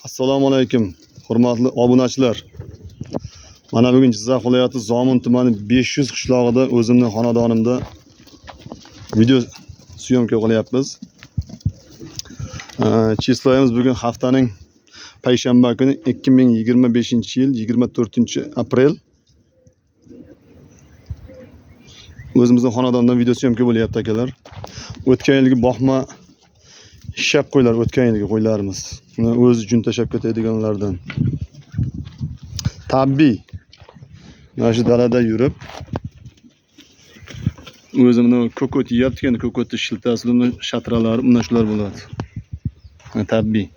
Assalomu alaykum, hurmatli obunachilar. Mana bugun Jizzax viloyati Zomin tumani 500 qishlog'ida o'zimning xonadonimda video syomka qilyapmiz. Chisloyimiz bugun haftaning payshanba kuni 2025-yil 24-aprel. O'zimizning xonadondan video syomka bo'lyapti akalar. O'tgan yilgi boqma shap qo'ylar, o'tgan yilgi qo'ylarimiz. Buni o'zi jun tashab ketadiganlardan. Tabiiy mana shu dalada yurib o'zimni kokot yeyapti, kokotni shiltasini, shatralari, mana shular bo'ladi. Tabiiy.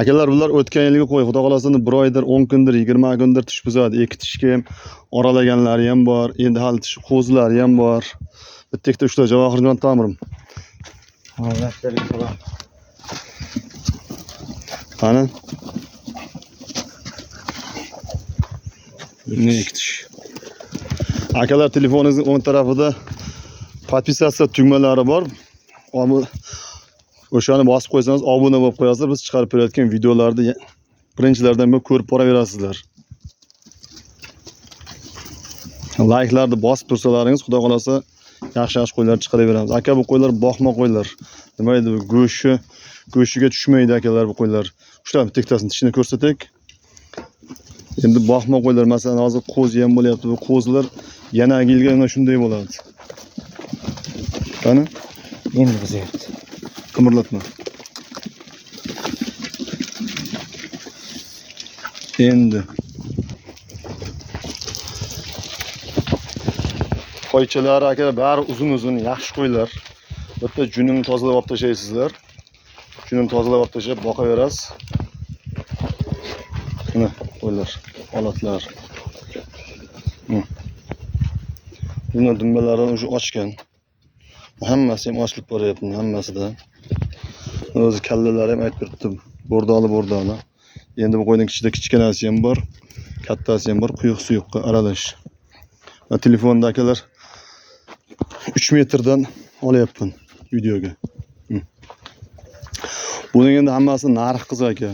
Akalar, bular o'tgan yilgi qo'y. Xudo xolasa 1 oydir, 10 kundir, 20 kundir tish buzadi. Ikki tishga ham oralaganlari ham bor. Endi hali tish qo'zlari ham bor. Bitta uchta Javohirjon Tamirim. Qani? Ne iktish. Akalar, telefoningizning o'ng tarafida podpisatsiya tugmalari bor. O'shani bosib qo'ysangiz obuna bo'lib qo'yasizlar. Biz chiqarib berayotgan videolarni birinchilardan bir ko'rib boraverasizlar. Like'larni bosib tursalaringiz, xudo xolasa yaxshi qo'ylar chiqaraveramiz. Aka, bu qo'ylar boqma qo'ylar. Nima edi bu? Go'shiga tushmaydi akalar bu qo'ylar. Shular bittatasini tishini ko'rsatak. Endi boqma qo'ylar, masalan, hozir qo'z ham bo'lyapti. Bu qo'zlar yana yilga shunday bo'ladi. Qani? Endi buzyapti. Qimirlatma. Endi qo'ychalar akalar bari uzun yaxshi qo'ylar. Bitta junini tozalab olib tashlaysizlar. Junini tozalab olib tashlab boqaverasiz. Mana qo'ylar, holatlar. Buni dumbalarini o'sha ochgan. Hammasi ham ochilib boryapti, hammasida. O'zi kallalari ham aytib turibdi. Bordoli. Endi bu qo'yning ichida kichkinasi ham bor, kattasi ham bor, quyuq suyuqqa aralash. Va telefonda akalar 3 metrdan olyapman videoga. Buning endi hammasi narx qiz aka.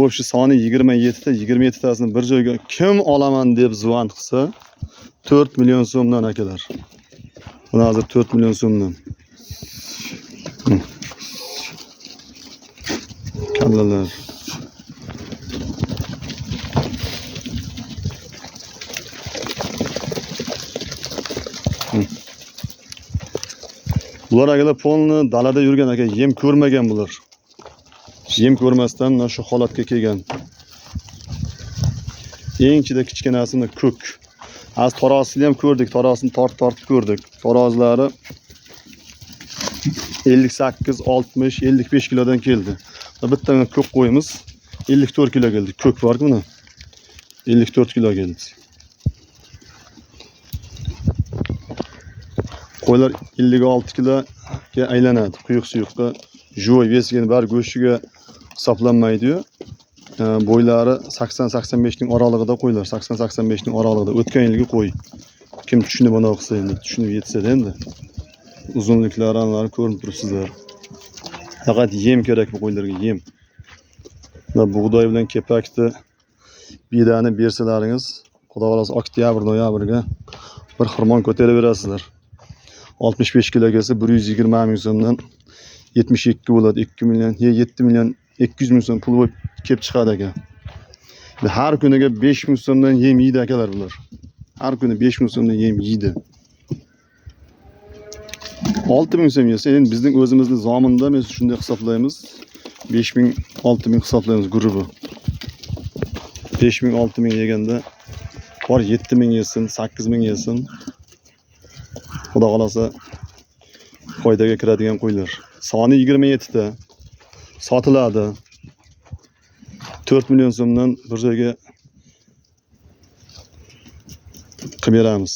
O'sha soni 27 ta, 27 tasini bir joyga kim olaman deb zvon qilsa 4 million so'mdan akalar. Buni hozir 4 million so'mdan. Kallalar. Bular akalar polni dalada yurgan aka, yem ko'rmagan bular. Yem ko'rmasdan mana shu holatga kelgan. Eng ichida kichkinasini ko'k. Az tarozini ham ko'rdik, tarozini tortib ko'rdik. Tarozlari 58, 60, 55 kilodan keldi. Bitta ko'k qo'yimiz 54 kilo keldi. Ko'k bor buni. 54 kilo keldi. Qo'ylar 56 kiloga aylanadi. Quyuq suyuqqa joy vesiga bar go'shtiga hisoblanmaydi-yu. Bo'ylari 80-85 ning oralig'ida qo'ylar, 80-85 ning oralig'ida. O'tgan yilgi qo'y. Kim tushunib bana qilsa endi, tushunib yetsa-da endi. Uzunliklarini ko'rib turibsizlar. Faqat yem kerak bu qo'ylarga, yem. Va bug'doy bilan kepakni bedani bersalaringiz, xudo xolasa oktyabr, noyabrga bir xirmon ko'taraverasizlar. 65 kilo kelsa 120 ming so'mdan 72 bo'ladi, 2 million, 7 million 200 ming so'm pul bo'lib kelib chiqadi aka. Har kuniga 5 ming so'mdan yem yeydi akalar bular. Har kuni 5 ming so'mdan yem yeydi. 6 ming so'm yesa, endi bizning o'zimizning zominda biz shunday hisoblaymiz. 5 ming, 6 ming hisoblaymiz guruhi. 5 ming, 6 ming yeganda bor 7 ming yesin, 8 ming yesin. Xudo xolasa foydaga kiradigan qo'ylar. Soni 27 ta. Sotiladi. 4 million so'mdan bir joyga qilib beramiz.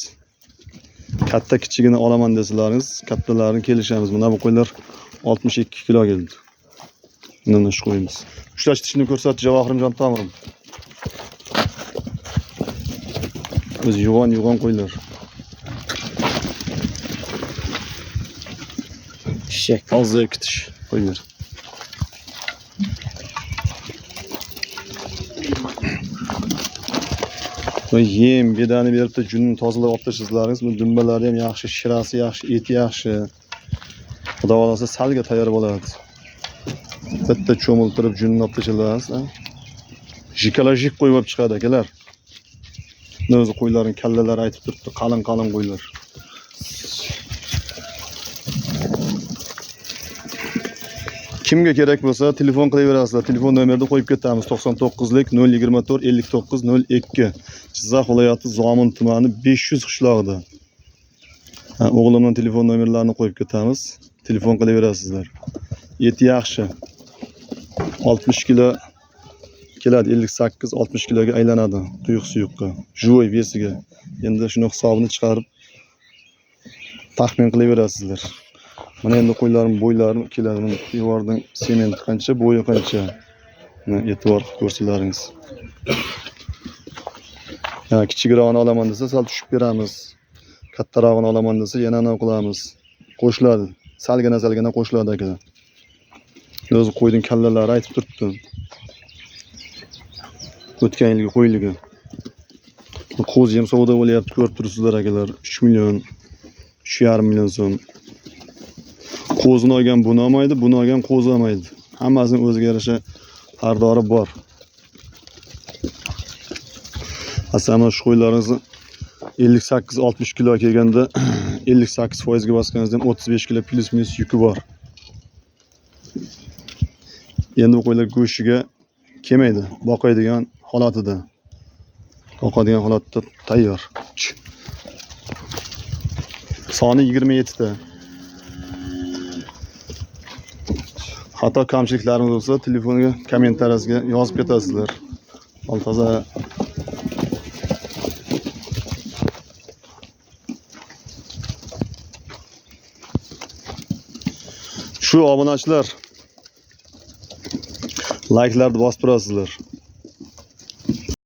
Katta kichigini olaman desalaringiz, kattalarini kelishamiz. Mana bu qo'ylar 62 kilo keldi. Mana shu qo'yimiz. Ushlash tishini ko'rsatdi Javohirjon Tamirim. O'zi yo'g'on qo'ylar. Shek. Og'ziga kitish qo'ylar. Bu yem, bedani berib de junni tozalab olib tashlasalaringiz, bu dumbalari ham yaxshi, shirasi yaxshi, eti yaxshi. Xudo xolasa salga tayyor bo'ladi. Bitta cho'miltirib junni olib tashlasangiz, jikolojik qo'y bo'lib chiqadi akalar. O'zi qo'ylarning kallalari aytib turibdi, qalin qo'ylar. Kimga kerak bo'lsa telefon qilaverasizlar. Telefon nomerini qo'yib ketamiz. 99lik 024 59 02. Jizzax viloyati Zomin tumani 500 qishlog'ida. O'g'limning telefon nomerlarini qo'yib ketamiz. Telefon qilaverasizlar. Eti yaxshi. 60 kilo keladi, 58-60 kiloga aylanadi quyuq suyuqqa. Joy vesiga. Endi shuni hisobini chiqarib taxmin qilaverasizlar. Mana endi qo'ylarning bo'ylari keladi. Mana devorning sementi qancha, bo'yi qancha. Mana e'tibor qilib ko'rsalaringiz. Yani kichikroqni olaman desa sal tushib beramiz. Kattarog'ini olaman desa yana nima qilamiz? Qo'shiladi. Salgina qo'shiladi aka. O'zi qo'yning kallalari aytib turibdi. O'tgan yilgi qo'yligi. Qo'zi ham savdo bo'lyapti, ko'rib turibsizlar akalar. 3 million, 3,5 million so'm. Qo'zini olgan buni olmaydi, buni olgan qo'zi olmaydi. Hammasining o'ziga yarasha xaridori bor. Aslida shu qo'ylaringizni 58-60 kilo kelganda 58% ga bosganingizda 35 kilo plus minus yuki bor. Endi bu qo'ylar go'shtiga kelmaydi, boqadigan holatida. Boqadigan holatda tayyor. Soni 27 ta. Xato kamchiliklarimiz bo'lsa, telefonga, kommentariyasiga yozib ketasizlar. Toza shu obunachilar, like'larni bosib turasizlar.